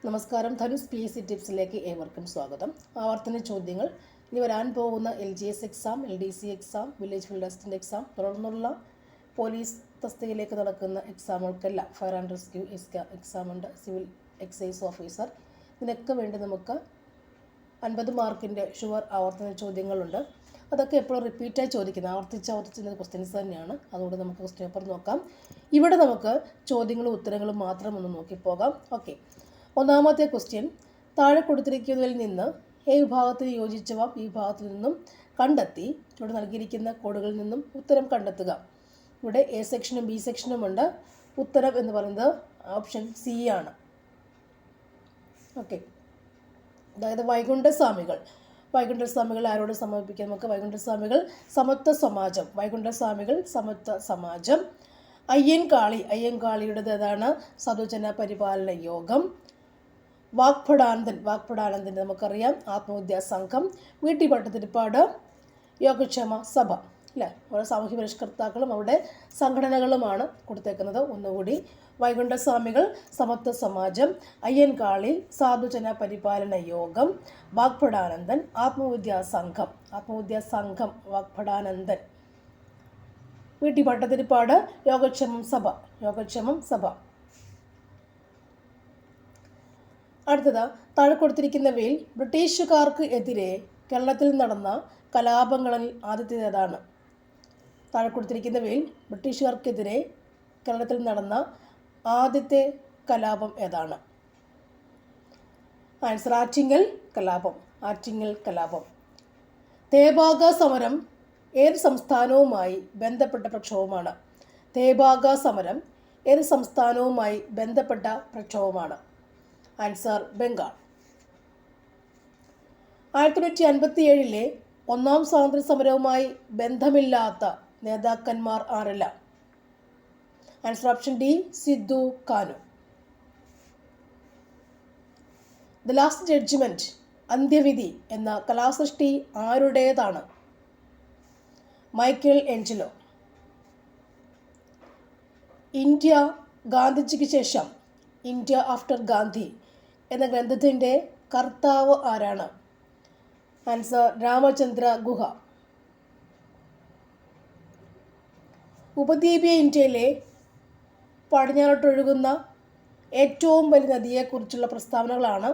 നമസ്കാരം. ധനുസ് PSC ടിപ്സിലേക്ക് ഏവർക്കും സ്വാഗതം. ആവർത്തന ചോദ്യങ്ങൾ ഇനി വരാൻ പോകുന്ന LGS exam, LDC exam, village field assistant exam, തുടർന്നുള്ള പോലീസ് തസ്തികയിലേക്ക് നടക്കുന്ന എക്സാമുകൾക്കെല്ലാം ഫയർ ആൻഡ് റെസ്ക്യൂ എക്സാമുണ്ട്, സിവിൽ എക്സൈസ് ഓഫീസർ, ഇതിനൊക്കെ വേണ്ടി നമുക്ക് 50 മാർക്കിൻ്റെ ഷുവർ ആവർത്തന ചോദ്യങ്ങളുണ്ട്. അതൊക്കെ എപ്പോഴും റിപ്പീറ്റായി ചോദിക്കുന്നത് ആവർത്തിച്ച് ക്വസ്റ്റ്യൻസ് തന്നെയാണ്. അതുകൊണ്ട് നമുക്ക് ക്വസ്റ്റ്യൻ പേപ്പർ നോക്കാം. ഇവിടെ നമുക്ക് ചോദ്യങ്ങളും ഉത്തരങ്ങളും മാത്രം ഒന്ന് നോക്കിപ്പോകാം. ഓക്കെ, ഒന്നാമത്തെ ക്വസ്റ്റ്യൻ, താഴെ കൊടുത്തിരിക്കുന്നതിൽ നിന്ന് എ വിഭാഗത്തിന് യോജിച്ചവ ബി വിഭാഗത്തിൽ നിന്നും കണ്ടെത്തി ഇവിടെ നൽകിയിരിക്കുന്ന കോഡുകളിൽ നിന്നും ഉത്തരം കണ്ടെത്തുക. ഇവിടെ എ സെക്ഷനും ബി സെക്ഷനും ഉണ്ട്. ഉത്തരം എന്ന് പറയുന്നത് ഓപ്ഷൻ സി ആണ്. ഓക്കെ, അതായത് വൈകുണ്ഠസ്വാമികൾ ആരോട് സമർപ്പിക്കാം? നമുക്ക് വൈകുണ്ഠസ്വാമികൾ സമത്വ സമാജം, വൈകുണ്ഠസ്വാമികൾ സമത്വ സമാജം. അയ്യൻകാളിയുടേത് ഏതാണ്? സാധുജന പരിപാലന യോഗം. വാഗ്ഭടാനന്ദൻ നമുക്കറിയാം, ആത്മവിദ്യാ സംഘം. വീട്ടി ഭട്ടതിരിപ്പാട് യോഗക്ഷേമ സഭ, അല്ലേ? ഓരോ സാമൂഹ്യ പരിഷ്കർത്താക്കളും അവിടെ സംഘടനകളുമാണ് കൊടുത്തേക്കുന്നത്. ഒന്നുകൂടി, വൈകുണ്ഠസ്വാമികൾ സമത്വ സമാജം, അയ്യൻകാളി സാധുജന പരിപാലന യോഗം, വാഗ്ഭടാനന്ദൻ ആത്മവിദ്യാ സംഘം, വാഗ്ഭടാനന്ദൻ. വീട്ടി ഭട്ടതിരിപ്പാട് യോഗക്ഷേമം സഭ. അടുത്തത്, താഴെ കൊടുത്തിരിക്കുന്നവയിൽ ബ്രിട്ടീഷുകാർക്ക് എതിരെ കേരളത്തിൽ നടന്ന കലാപങ്ങളിൽ ആദ്യത്തേതാണ്? താഴെ കൊടുത്തിരിക്കുന്നവയിൽ ബ്രിട്ടീഷുകാർക്കെതിരെ കേരളത്തിൽ നടന്ന ആദ്യത്തെ കലാപം ഏതാണ്? ആൻസർ ആറ്റിങ്ങൽ കലാപം. തേഭാഗ സമരം ഏത് സംസ്ഥാനവുമായി ബന്ധപ്പെട്ട പ്രക്ഷോഭമാണ്? തേഭാഗ സമരം ഏത് സംസ്ഥാനവുമായി ബന്ധപ്പെട്ട പ്രക്ഷോഭമാണ്? ആൻസർ ബംഗാൾ. 1957 ഒന്നാം സ്വാതന്ത്ര്യ സമരവുമായി ബന്ധമില്ലാത്ത നേതാക്കന്മാർ ആരെല്ലാം? ആൻസർ ഓപ്ഷൻ ഡി, സിദ്ധു കാനു. ദ ലാസ്റ്റ് ജഡ്ജ്മെന്റ്, അന്ത്യവിധി എന്ന കലാസൃഷ്ടി ആരുടേതാണ്? Michael Angelo. ഇന്ത്യ ഗാന്ധിജിക്ക് ശേഷം, ഇന്ത്യ ആഫ്റ്റർ ഗാന്ധി എന്ന ഗ്രന്ഥത്തിൻ്റെ കർത്താവ് ആരാണ്? ആൻസർ രാമചന്ദ്ര ഗുഹ. ഉപദ്വീപീയ ഇന്ത്യയിലെ പടിഞ്ഞാറോട്ടൊഴുകുന്ന ഏറ്റവും വലിയ നദിയെക്കുറിച്ചുള്ള പ്രസ്താവനകളാണ്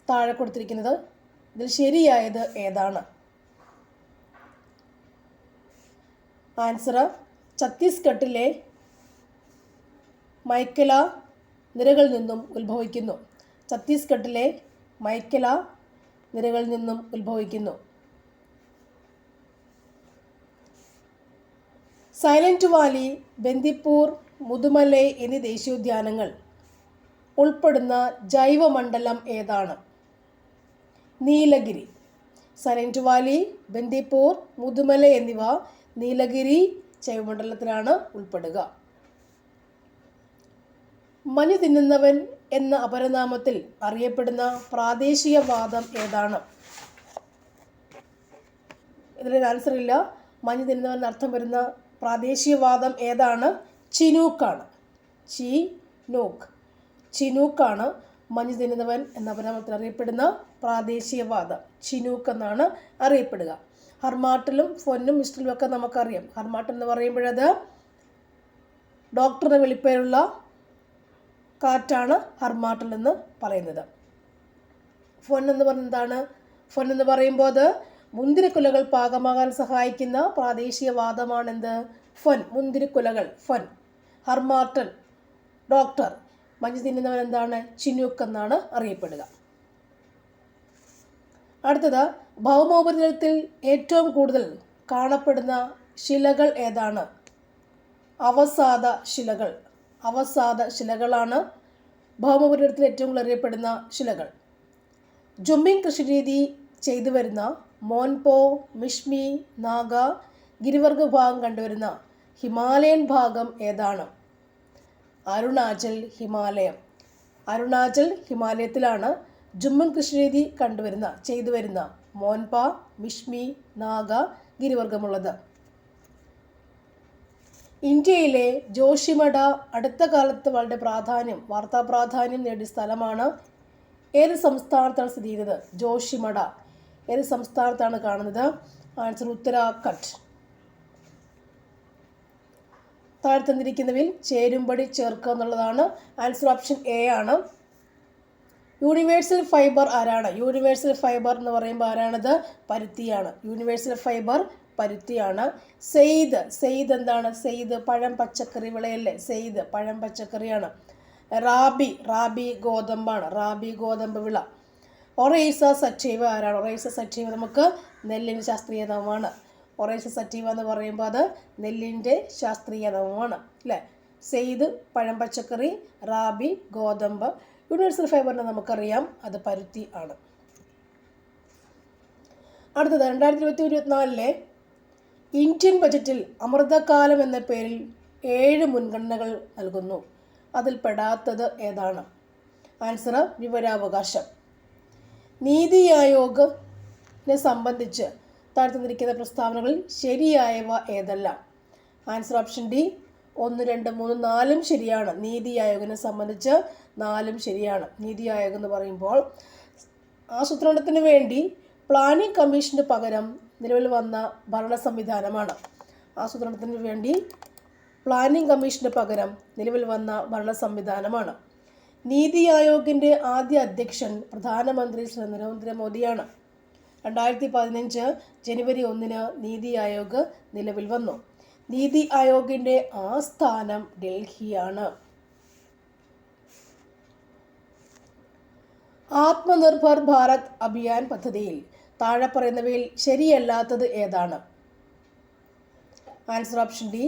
താഴെ കൊടുത്തിരിക്കുന്നത്. ഇതിൽ ശരിയായത് ഏതാണ്? ആൻസർ ഛത്തീസ്ഗഡിലെ മൈക്കല നിരകളിൽ നിന്നും ഉത്ഭവിക്കുന്നു. സൈലന്റ് വാലി, ബന്ദിപ്പൂർ, മുതുമലൈ എന്നീ ദേശീയോദ്യാനങ്ങൾ ഉൾപ്പെടുന്ന ജൈവമണ്ഡലം ഏതാണ്? നീലഗിരി. സൈലന്റ് വാലി, ബന്ദിപ്പൂർ, മുതുമലൈ എന്നിവ നീലഗിരി ജൈവമണ്ഡലത്തിലാണ് ഉൾപ്പെടുക. മഞ്ഞ് തിന്നുന്നവൻ എന്ന അപരനാമത്തിൽ അറിയപ്പെടുന്ന പ്രാദേശികവാദം ഏതാണ്? ഇതിലൊരു ആൻസർ ഇല്ല. മഞ്ഞ് തിന്നുന്നവൻ എന്നർത്ഥം വരുന്ന പ്രാദേശികവാദം ഏതാണ്? ചിനൂക്കാണ്. ചിനൂക്കാണ് മഞ്ഞ് തിന്നുന്നവൻ എന്ന അപരനാമത്തിൽ അറിയപ്പെടുന്ന പ്രാദേശികവാദം. ചിനൂക്ക് എന്നാണ് അറിയപ്പെടുക. ഹർമാട്ടിലും ഫൊന്നും മിസ്റ്റലും ഒക്കെ നമുക്കറിയാം. ഹർമാട്ടൽ എന്ന് പറയുമ്പോഴത് ഡോക്ടറുടെ വിളിപ്പേരുള്ള കാറ്റാണ് ഹർമാട്ടൽ എന്ന് പറയുന്നത്. ഫൊൻ എന്ന് പറയുന്നത് എന്താണ്? ഫൊൻ എന്ന് പറയുമ്പോൾ അത് മുന്തിരിക്കുലകൾ പാകമാകാൻ സഹായിക്കുന്ന പ്രാദേശികവാദമാണെന്ത്? ഫൊൻ, മുന്തിരിക്കുലകൾ, ഫൊൻ. ഹർമാട്ടൽ ഡോക്ടർ. മഞ്ഞ് തിന്നുന്നവൻ എന്താണ്? ചിനൂക്ക് എന്നാണ് അറിയപ്പെടുക. അടുത്തത്, ഭൗമോപരിതലത്തിൽ ഏറ്റവും കൂടുതൽ കാണപ്പെടുന്ന ശിലകൾ ഏതാണ്? അവസാദ ശിലകളാണ് ഭൗമോപരിതലത്തിൽ ഏറ്റവും കൂടുതൽ അറിയപ്പെടുന്ന ശിലകൾ. ജുമ്മിങ് കൃഷിരീതി ചെയ്തു വരുന്ന മോൻപോ, മിഷ്മി, നാഗ, ഗിരിവർഗ വിഭാഗം കണ്ടുവരുന്ന ഹിമാലയൻ ഭാഗം ഏതാണ്? അരുണാചൽ ഹിമാലയത്തിലാണ് ജുമ്മിങ് കൃഷിരീതി ചെയ്തു വരുന്ന മോൻപ, മിഷ്മി, നാഗ, ഗിരിവർഗമുള്ളത്. ഇന്ത്യയിലെ ജോഷിമഠ അടുത്ത കാലത്ത് വളരെ വാർത്താ പ്രാധാന്യം നേടിയ സ്ഥലമാണ് ഏത് സംസ്ഥാനത്താണ് സ്ഥിതി ചെയ്യുന്നത്? ജോഷിമഠ ഏത് സംസ്ഥാനത്താണ് കാണുന്നത്? ആൻസർ ഉത്തരാഖണ്ഡ്. താഴെ തന്നിരിക്കുന്നവയിൽ ചേരുംപടി ചേർക്കുക എന്നുള്ളതാണ്. ആൻസർ ഓപ്ഷൻ എ ആണ്. യൂണിവേഴ്സൽ ഫൈബർ ആരാണ്? യൂണിവേഴ്സൽ ഫൈബർ എന്ന് പറയുമ്പോൾ ആരാണത്? പരുത്തിയാണ്. യൂണിവേഴ്സൽ ഫൈബർ പരുത്തിയാണ്. സെയ്ദ് എന്താണ്? സെയ്ദ് പഴം പച്ചക്കറി വിളയല്ലേ? സെയ്ദ് പഴം പച്ചക്കറിയാണ്. റാബി ഗോതമ്പാണ്. റാബി ഗോതമ്പ് വിള. ഒറൈസ സറ്റീവ ആരാണ്? ഒറൈസ സറ്റീവ നമുക്ക് നെല്ലിൻ്റെ ശാസ്ത്രീയ നാമമാണ്. ഒറൈസ സറ്റീവ എന്ന് പറയുമ്പോൾ അത് നെല്ലിൻ്റെ ശാസ്ത്രീയ നാമമാണ് അല്ലേ? സെയ്ദ് പഴം പച്ചക്കറി, റാബി ഗോതമ്പ്. യൂണിവേഴ്സൽ ഫൈബറിനെ നമുക്കറിയാം അത് പരുത്തി ആണ്. അടുത്തത് 2023-24 ഇന്ത്യൻ ബജറ്റിൽ അമൃതകാലം എന്ന പേരിൽ 7 മുൻഗണനകൾ നൽകുന്നു. അതിൽ പെടാത്തത് ഏതാണ്? ആൻസർ വിവരാവകാശം. നീതി ആയോഗിനെ സംബന്ധിച്ച് താഴെ തന്നിരിക്കുന്ന പ്രസ്താവനകളിൽ ശരിയായവ ഏതെല്ലാം? ആൻസർ ഓപ്ഷൻ ഡി 1, 2, 3, 4 ശരിയാണ്. നീതി ആയോഗിനെ സംബന്ധിച്ച് 4 ശരിയാണ്. നീതി ആയോഗ് എന്ന് പറയുമ്പോൾ ആസൂത്രണത്തിന് വേണ്ടി പ്ലാനിംഗ് കമ്മീഷന് പകരം നിലവിൽ വന്ന ഭരണ സംവിധാനമാണ്. ആസൂത്രണത്തിന് വേണ്ടി പ്ലാനിംഗ് കമ്മീഷന് പകരം നിലവിൽ വന്ന ഭരണ സംവിധാനമാണ്. നീതി ആയോഗിൻ്റെ ആദ്യ അധ്യക്ഷൻ പ്രധാനമന്ത്രി ശ്രീ നരേന്ദ്രമോദിയാണ്. 2015 ജനുവരി 1 നീതി ആയോഗ് നിലവിൽ വന്നു. നീതി ആയോഗിൻ്റെ ആസ്ഥാനം ഡൽഹിയാണ്. ആത്മനിർഭർ ഭാരത് അഭിയാൻ പദ്ധതിയിൽ താഴെ പറയുന്നവയിൽ ശരിയല്ലാത്തത് ഏതാണ്? ആൻസർ ഓപ്ഷൻ ഡി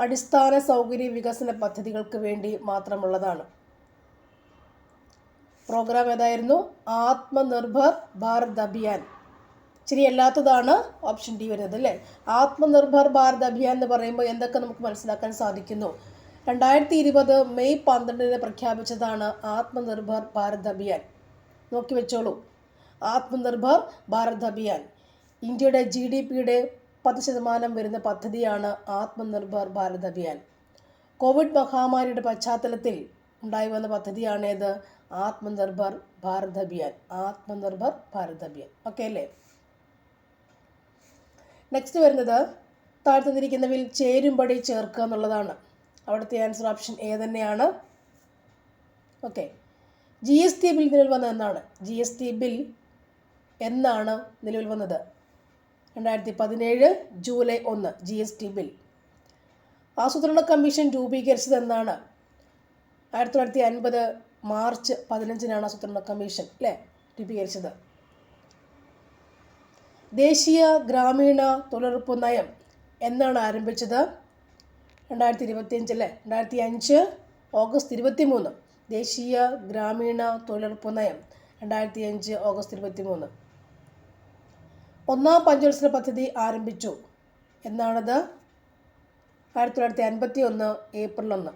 അടിസ്ഥാന സൗകര്യ വികസന പദ്ധതികൾക്ക് വേണ്ടി മാത്രമുള്ളതാണ്. പ്രോഗ്രാം ഏതായിരുന്നു? ആത്മനിർഭർ ഭാരത് അഭിയാൻ. ശരിയല്ലാത്തതാണ് ഓപ്ഷൻ ഡി വരുന്നത് അല്ലേ? ആത്മനിർഭർ ഭാരത് അഭിയാൻ എന്ന് പറയുമ്പോൾ എന്തൊക്കെ നമുക്ക് മനസ്സിലാക്കാൻ സാധിക്കുന്നു? 2020 മെയ് 12 പ്രഖ്യാപിച്ചതാണ് ആത്മനിർഭർ ഭാരത് അഭിയാൻ. നോക്കി വെച്ചോളൂ. ആത്മനിർഭർ ഭാരത് അഭിയാൻ ഇന്ത്യയുടെ GDPയുടെ 10% വരുന്ന പദ്ധതിയാണ് ആത്മനിർഭർ ഭാരത് അഭിയാൻ. കോവിഡ് മഹാമാരിയുടെ പശ്ചാത്തലത്തിൽ ഉണ്ടായി വന്ന പദ്ധതിയാണേത്? ആത്മനിർഭർ ഭാരത് അഭിയാൻ. ആത്മനിർഭർ ഭാരത് അഭിയാൻ. ഓക്കെ അല്ലേ? നെക്സ്റ്റ് വരുന്നത് താഴെ തന്നിരിക്കുന്നവയിൽ ചേരുംപടി ചേർക്കുക എന്നുള്ളതാണ്. അവിടുത്തെ ആൻസർ ഓപ്ഷൻ എ തന്നെയാണ്. ഓക്കെ. GST ബിൽ നിലവിൽ വന്നത് എന്നാണ്? GST ബിൽ എന്നാണ് നിലവിൽ വന്നത്? 2017 ജൂലൈ 1 GST ബിൽ. ആസൂത്രണ കമ്മീഷൻ രൂപീകരിച്ചത് എന്നാണ്? 1950 മാർച്ച് 15 ആസൂത്രണ കമ്മീഷൻ അല്ലേ രൂപീകരിച്ചത്. ദേശീയ ഗ്രാമീണ തൊഴിലുറപ്പ് നയം എന്നാണ് ആരംഭിച്ചത്? 2025 അല്ലേ? 2005 ഓഗസ്റ്റ് 23. ദേശീയ ഗ്രാമീണ തൊഴിലുറപ്പ് നയം 2005 ഓഗസ്റ്റ് 23. ഒന്നാം പഞ്ചവത്സര പദ്ധതി ആരംഭിച്ചു എന്നാണത്? 1951 ഏപ്രിൽ 1.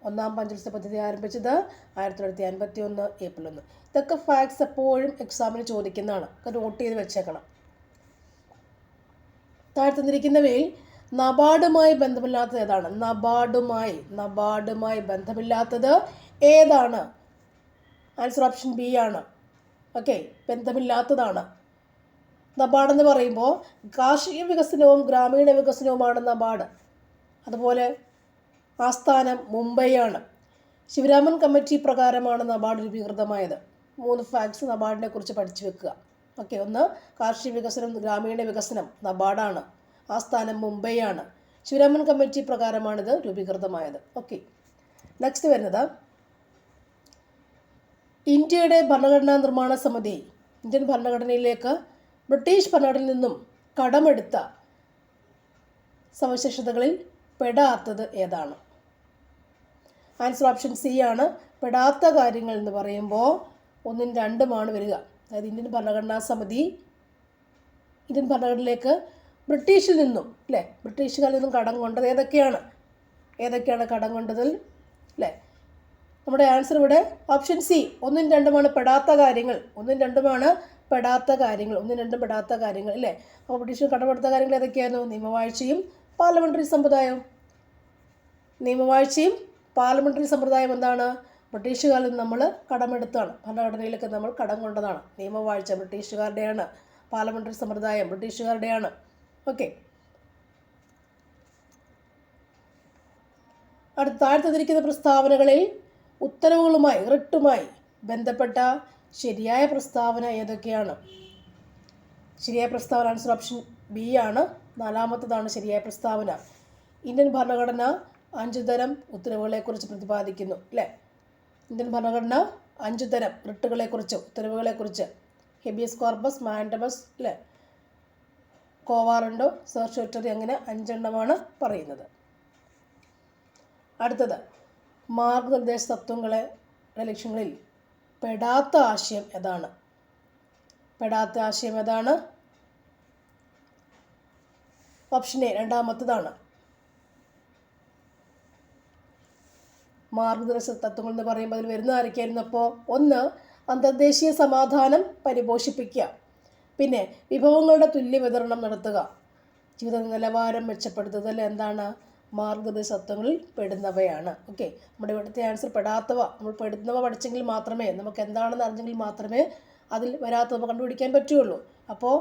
ഒന്നാം പഞ്ചവത്സര പദ്ധതി ആരംഭിച്ചത് 1951 ഏപ്രിൽ 1. ഇതൊക്കെ ഫാക്ട്സ് എപ്പോഴും എക്സാമിന് ചോദിക്കുന്നതാണ്. നോട്ട് ചെയ്ത് വെച്ചേക്കണം. താഴെ തന്നിരിക്കുന്നവയിൽ നബാർഡുമായി ബന്ധമില്ലാത്തത് ഏതാണ്? നബാർഡുമായി ബന്ധമില്ലാത്തത് ഏതാണ്? ആൻസർ ഓപ്ഷൻ ബി ആണ്. ഓക്കെ, ബന്ധമില്ലാത്തതാണ്. നബാർഡ് എന്ന് പറയുമ്പോൾ കാർഷിക വികസനവും ഗ്രാമീണ വികസനവുമാണ് നബാർഡ്. അതുപോലെ ആസ്ഥാനം മുംബൈയാണ്. ശിവരാമൻ കമ്മിറ്റി പ്രകാരമാണ് നബാർഡ് രൂപീകൃതമായത്. 3 ഫാക്ട്സ് നബാർഡിനെ കുറിച്ച് പഠിച്ചു വെക്കുക. ഓക്കെ, 1 കാർഷിക വികസനം ഗ്രാമീണ വികസനം നബാർഡാണ്. ആസ്ഥാനം മുംബൈയാണ്. ശിവരാമൻ കമ്മിറ്റി പ്രകാരമാണിത് രൂപീകൃതമായത്. ഓക്കെ, നെക്സ്റ്റ് വരുന്നത് ഇന്ത്യയുടെ ഭരണഘടനാ നിർമ്മാണ സമിതി ഇന്ത്യൻ ഭരണഘടനയിലേക്ക് ബ്രിട്ടീഷ് ഭരണഘടനയിൽ നിന്നും കടമെടുത്ത സവിശേഷതകളിൽ പെടാത്തത് ഏതാണ്? ആൻസർ ഓപ്ഷൻ സി ആണ്. പെടാത്ത കാര്യങ്ങൾ എന്ന് പറയുമ്പോൾ 1ഉം 2ഉമാണ് വരിക. അതായത് ഇന്ത്യൻ ഭരണഘടനാ സമിതി ഇന്ത്യൻ ഭരണഘടനയിലേക്ക് ബ്രിട്ടീഷിൽ നിന്നും അല്ലേ ബ്രിട്ടീഷുകാരിൽ നിന്നും കടം കൊണ്ടത് ഏതൊക്കെയാണ് കടം കൊണ്ടതിൽ അല്ലേ? നമ്മുടെ ആൻസർ ഇവിടെ ഓപ്ഷൻ സി 1ഉം 2ഉമാണ് പെടാത്ത കാര്യങ്ങൾ. 1ഉം 2ഉമാണ് പെടാത്ത കാര്യങ്ങൾ. 1ഉം 2ഉം പെടാത്ത കാര്യങ്ങൾ അല്ലേ? അപ്പോൾ ബ്രിട്ടീഷ് കടമെടുത്ത കാര്യങ്ങൾ ഏതൊക്കെയായിരുന്നു? നിയമവാഴ്ചയും പാർലമെൻ്ററി സമ്പ്രദായവും. നിയമവാഴ്ചയും പാർലമെൻ്ററി സമ്പ്രദായം എന്താണ്? ബ്രിട്ടീഷുകാരിൽ നമ്മൾ കടമെടുത്താണ്, ഭരണഘടനയിലൊക്കെ നമ്മൾ കടം കൊണ്ടതാണ്. നിയമവാഴ്ച ബ്രിട്ടീഷുകാരുടെയാണ്, പാർലമെൻ്ററി സമ്പ്രദായം ബ്രിട്ടീഷുകാരുടെയാണ്. ഓക്കെ, അടുത്ത താഴെ തന്നിരിക്കുന്ന പ്രസ്താവനകളിൽ ഉത്തരവുകളുമായി റിട്ടുമായി ബന്ധപ്പെട്ട ശരിയായ പ്രസ്താവന ഏതൊക്കെയാണ്? ശരിയായ പ്രസ്താവന ആൻസർ ഓപ്ഷൻ ബി ആണ്. 4-ാമത്തേതാണ് ശരിയായ പ്രസ്താവന. ഇന്ത്യൻ ഭരണഘടന 5 തരം ഉത്തരവുകളെക്കുറിച്ച് പ്രതിപാദിക്കുന്നു, അല്ലേ? ഇന്ത്യൻ ഭരണഘടന 5 തരം റിട്ടുകളെക്കുറിച്ച്, ഉത്തരവുകളെക്കുറിച്ച്, ഹെബിയസ് കോർപ്പസ്, മാൻഡമസ്, അല്ലേ, കോവാറണ്ടോ, സെർച്യൂട്ടറി, അങ്ങനെ 5 എണ്ണമാണ് പറയുന്നത്. അടുത്തത് മാർഗനിർദ്ദേശ തത്വങ്ങളെ ലക്ഷ്യങ്ങളിൽ പെടാത്ത ആശയം ഏതാണ്? പെടാത്ത ആശയം ഏതാണ്? Option A 2-ാമത്തേതാണ്. മാർഗനിർദ്ദേശ തത്വങ്ങൾ എന്ന് പറയുമ്പോൾ അതിൽ വരുന്ന ആരൊക്കെയായിരുന്നു? അപ്പോൾ 1 അന്തർദേശീയ സമാധാനം പരിപോഷിപ്പിക്കുക, പിന്നെ വിഭവങ്ങളുടെ തുല്യ വിതരണം നടത്തുക, ജീവിത നിലവാരം മെച്ചപ്പെടുത്തുക. ഇതെല്ലാം എന്താണ്? മാർഗനിർദ്ദേശ തത്വങ്ങളിൽ പെടുന്നവയാണ്. ഓക്കെ, നമ്മുടെ ഇവിടുത്തെ ആൻസർ പെടാത്തവ. നമ്മൾ പെടുന്നവ പഠിച്ചെങ്കിൽ മാത്രമേ, നമുക്ക് എന്താണെന്ന് അറിഞ്ഞെങ്കിൽ മാത്രമേ അതിൽ വരാത്തവ കണ്ടുപിടിക്കാൻ പറ്റുകയുള്ളൂ. അപ്പോൾ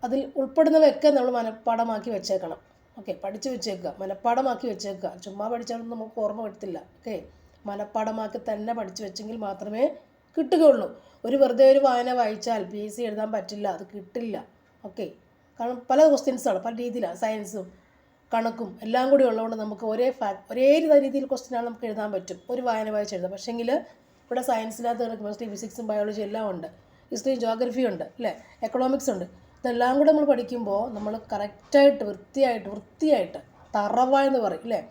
അതിൽ ഉൾപ്പെടുന്നവയൊക്കെ നമ്മൾ മനഃപ്പാഠമാക്കി വെച്ചേക്കണം. ഓക്കെ, പഠിച്ചു വെച്ചേക്കുക, മനഃപ്പാഠമാക്കി വെച്ചേക്കുക. ചുമ്മാ പഠിച്ചാലൊന്നും നമുക്ക് ഓർമ്മ വരത്തില്ല. ഓക്കെ, മനഃപ്പാഠമാക്കി തന്നെ പഠിച്ചു വെച്ചെങ്കിൽ മാത്രമേ കിട്ടുകയുള്ളൂ. വെറുതെ ഒരു വായന വായിച്ചാൽ PSC എഴുതാൻ പറ്റില്ല, അത് കിട്ടില്ല. ഓക്കെ, കാരണം പല ക്വസ്റ്റ്യൻസാണ്, പല രീതിയിലാണ്, സയൻസും കണക്കും എല്ലാം കൂടി ഉള്ളതുകൊണ്ട് നമുക്ക് ഒരേ രീതിയിൽ ക്വസ്റ്റ്യനാണ് നമുക്ക് എഴുതാൻ പറ്റും, ഒരു വായന വായിച്ച് എഴുതാം. പക്ഷേങ്കിൽ ഇവിടെ സയൻസിനകത്ത് കെമിസ്ട്രി, ഫിസിക്സും ബയോളജി എല്ലാം ഉണ്ട്, ഹിസ്റ്ററി, ജോഗ്രഫി ഉണ്ട്, അല്ലേ, എക്കണോമിക്സ് ഉണ്ട്. ഇതെല്ലാം കൂടെ നമ്മൾ പഠിക്കുമ്പോൾ നമ്മൾ കറക്റ്റായിട്ട് വൃത്തിയായിട്ട് തറവായെന്ന് പറയും, അല്ലേ,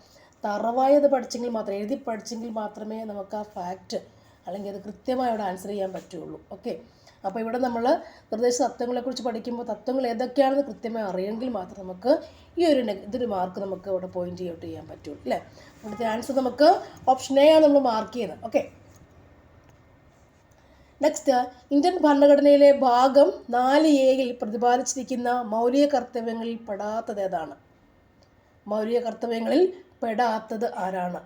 തറവായത് പഠിച്ചെങ്കിൽ മാത്രമേ, എഴുതി പഠിച്ചെങ്കിൽ മാത്രമേ നമുക്ക് ആ ഫാക്റ്റ് അല്ലെങ്കിൽ അത് കൃത്യമായി അവിടെ ആൻസർ ചെയ്യാൻ പറ്റുള്ളൂ. ഓക്കെ, അപ്പോൾ ഇവിടെ നമ്മൾ നിർദ്ദേശ തത്വങ്ങളെക്കുറിച്ച് പഠിക്കുമ്പോൾ തത്വങ്ങൾ ഏതൊക്കെയാണെന്ന് കൃത്യമായി അറിയെങ്കിൽ മാത്രം നമുക്ക് ഇതൊരു മാർക്ക് നമുക്ക് ഇവിടെ പോയിന്റ് ഔട്ട് ചെയ്യാൻ പറ്റുള്ളൂ, അല്ലേ. ഇവിടുത്തെ ആൻസർ നമുക്ക് ഓപ്ഷൻ എ ആണ് നമ്മൾ മാർക്ക് ചെയ്യുന്നത്. ഓക്കെ, നെക്സ്റ്റ്, ഇന്ത്യൻ ഭരണഘടനയിലെ ഭാഗം 4A പ്രതിപാദിച്ചിരിക്കുന്ന മൗലിക കർത്തവ്യങ്ങളിൽ പെടാത്തത് ഏതാണ്? മൗലിക കർത്തവ്യങ്ങളിൽ പെടാത്തത് ആരാണ്?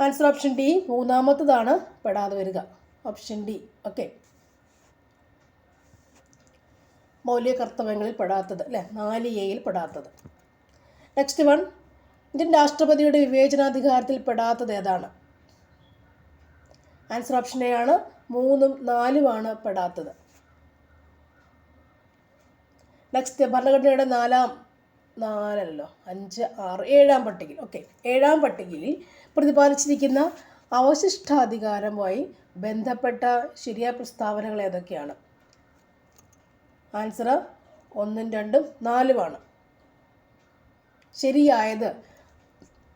ആൻസർ ഓപ്ഷൻ ഡി, 3-ാമത്തേതാണ് പെടാതെ വരിക, ഓപ്ഷൻ ഡി. ഓക്കെ, മൗലിക കർത്തവ്യങ്ങളിൽ പെടാത്തത്, അല്ലേ, 4A പെടാത്തത്. നെക്സ്റ്റ് വൺ, ഇന്ത്യൻ രാഷ്ട്രപതിയുടെ വിവേചനാധികാരത്തിൽ പെടാത്തത് ഏതാണ്? ആൻസർ ഓപ്ഷൻ എ ആണ്. 3ഉം 4ഉമാണ് പെടാത്തത്. നെക്സ്റ്റ്, ഭരണഘടനയുടെ 7ാം പട്ടികയിൽ, ഓക്കെ, 7ാം പട്ടികയിൽ പ്രതിപാദിച്ചിരിക്കുന്ന അവശിഷ്ടാധികാരവുമായി ബന്ധപ്പെട്ട ശരിയായ പ്രസ്താവനകൾ ഏതൊക്കെയാണ്? ആൻസർ 1ഉം 2ഉം 4ഉമാണ്. ശരിയായത്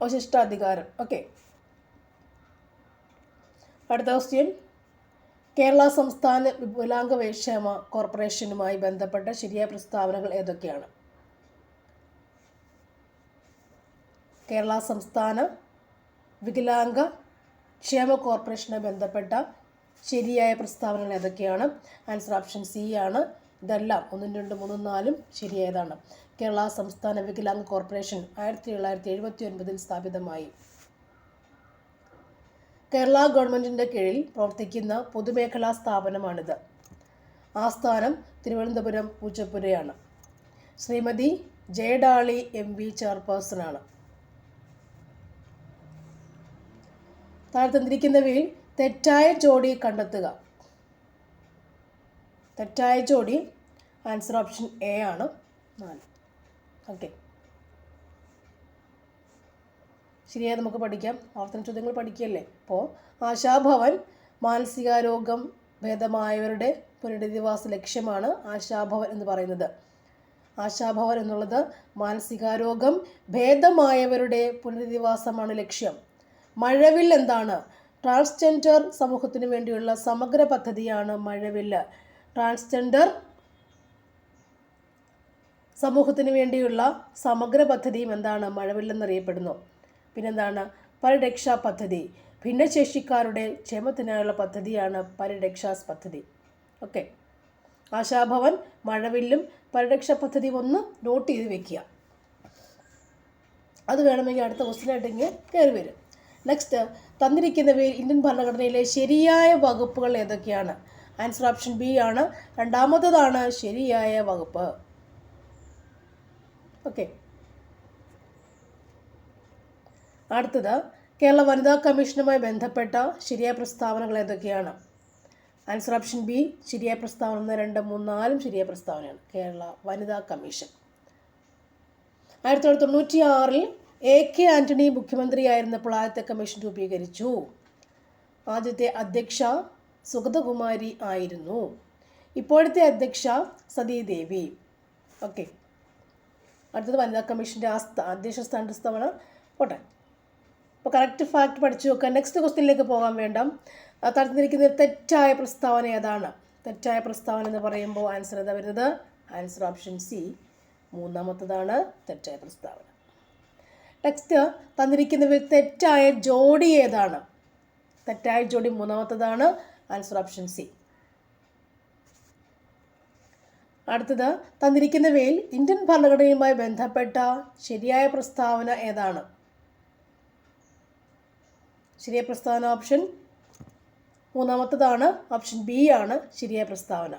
അവശിഷ്ടാധികാരം. ഓക്കെ, അടുത്ത ക്വസ്റ്റ്യൻ, കേരള സംസ്ഥാന വികലാംഗക്ഷേമ കോർപ്പറേഷനുമായി ബന്ധപ്പെട്ട ശരിയായ പ്രസ്താവനകൾ ഏതൊക്കെയാണ്? കേരള സംസ്ഥാന വികലാംഗ ക്ഷേമ കോർപ്പറേഷനുമായി ബന്ധപ്പെട്ട ശരിയായ പ്രസ്താവനകൾ ഏതൊക്കെയാണ്? ആൻസർ ഓപ്ഷൻ സി ആണ്. ഇതെല്ലാം 1ഉം 2ഉം 3ഉം 4ഉം ശരിയായതാണ്. കേരള സംസ്ഥാന വികലാംഗ കോർപ്പറേഷൻ 1779 സ്ഥാപിതമായി. കേരള ഗവൺമെൻറ്റിൻ്റെ കീഴിൽ പ്രവർത്തിക്കുന്ന പൊതുമേഖലാ സ്ഥാപനമാണിത്. ആസ്ഥാനം തിരുവനന്തപുരം പൂജപ്പുരയാണ്. ശ്രീമതി ജയഡാളി MV ചെയർപേഴ്സണാണ്. താഴെ തന്നിരിക്കുന്നവയിൽ തെറ്റായ ജോഡി കണ്ടെത്തുക. തെറ്റായ ജോഡി ആൻസർ ഓപ്ഷൻ എ ആണ്, 4. ഓക്കെ, ശരിയായി നമുക്ക് പഠിക്കാം. ആവർത്തന ചോദ്യങ്ങൾ പഠിക്കുകയല്ലേ. അപ്പോൾ ആശാഭവൻ മാനസികാരോഗ്യം ഭേദമായവരുടെ പുനരധിവാസ ലക്ഷ്യമാണ് ആശാഭവൻ എന്ന് പറയുന്നത്. ആശാഭവൻ എന്നുള്ളത് മാനസികാരോഗ്യം ഭേദമായവരുടെ പുനരധിവാസമാണ് ലക്ഷ്യം. മഴവിൽ എന്താണ്? ട്രാൻസ്ജെൻഡർ സമൂഹത്തിന് വേണ്ടിയുള്ള സമഗ്ര പദ്ധതിയാണ് മഴവില്ല്. ട്രാൻസ്ജെൻഡർ സമൂഹത്തിന് വേണ്ടിയുള്ള സമഗ്ര പദ്ധതിയും എന്താണ്? മഴവില്ലെന്നറിയപ്പെടുന്നു. പിന്നെന്താണ്? പരിരക്ഷാ പദ്ധതി. ഭിന്നശേഷിക്കാരുടെ ക്ഷേമത്തിനായുള്ള പദ്ധതിയാണ് പരിരക്ഷാസ് പദ്ധതി. ഓക്കെ, ആശാഭവൻ, മഴവില്ലും പരിരക്ഷാ പദ്ധതി ഒന്ന് നോട്ട് ചെയ്ത് വെക്കുക. അത് വേണമെങ്കിൽ അടുത്ത ക്വസ്റ്റ്യനായിട്ട് ഇങ്ങനെ കയറി വരും. നെക്സ്റ്റ്, തന്നിരിക്കുന്നവയിൽ ഇന്ത്യൻ ഭരണഘടനയിലെ ശരിയായ വകുപ്പുകൾ ഏതൊക്കെയാണ്? ആൻസർ ഓപ്ഷൻ ബി ആണ്, രണ്ടാമത്തതാണ് ശരിയായ വകുപ്പ്. ഓക്കെ. അടുത്തത്, കേരള വനിതാ കമ്മീഷനുമായി ബന്ധപ്പെട്ട ശരിയായ പ്രസ്താവനകൾ ഏതൊക്കെയാണ്? ആൻസർ ഓപ്ഷൻ ബി, ശരിയായ പ്രസ്താവന 1, 2, 3, 4 ശരിയായ പ്രസ്താവനയാണ്. കേരള വനിതാ കമ്മീഷൻ. 1996 AK ആന്റണി മുഖ്യമന്ത്രിയായിരുന്നപ്പോൾ ആദ്യത്തെ കമ്മീഷൻ രൂപീകരിച്ചു. ആദ്യത്തെ അധ്യക്ഷ സുഗതകുമാരി ആയിരുന്നു. ഇപ്പോഴത്തെ അധ്യക്ഷ സതീദേവി. ഓക്കെ. അടുത്തത് വനിതാ കമ്മീഷൻ്റെ അധ്യക്ഷ സ്ഥാനത്ത് പോട്ടെ. അപ്പോൾ കറക്റ്റ് ഫാക്ട് പഠിച്ചു നോക്കുക. നെക്സ്റ്റ് ക്വസ്റ്റ്യനിലേക്ക് പോകാൻ വേണ്ട. തന്നിരിക്കുന്ന തെറ്റായ പ്രസ്താവന ഏതാണ്? തെറ്റായ പ്രസ്താവന എന്ന് പറയുമ്പോൾ ആൻസർ ഏതാ വരുന്നത്? ആൻസർ ഓപ്ഷൻ സി, മൂന്നാമത്തതാണ് തെറ്റായ പ്രസ്താവന. നെക്സ്റ്റ്, തന്നിരിക്കുന്നതിൽ തെറ്റായ ജോഡി ഏതാണ്? തെറ്റായ ജോഡി മൂന്നാമത്തതാണ്. Answer option C. അടുത്തത്, തന്നിരിക്കുന്നവയിൽ ഇന്ത്യൻ ഭരണഘടനയുമായി ബന്ധപ്പെട്ട ശരിയായ പ്രസ്താവന ഏതാണ്? ശരിയായ പ്രസ്താവന ഓപ്ഷൻ മൂന്നാമത്തതാണ്. ഓപ്ഷൻ ബി ആണ് ശരിയായ പ്രസ്താവന.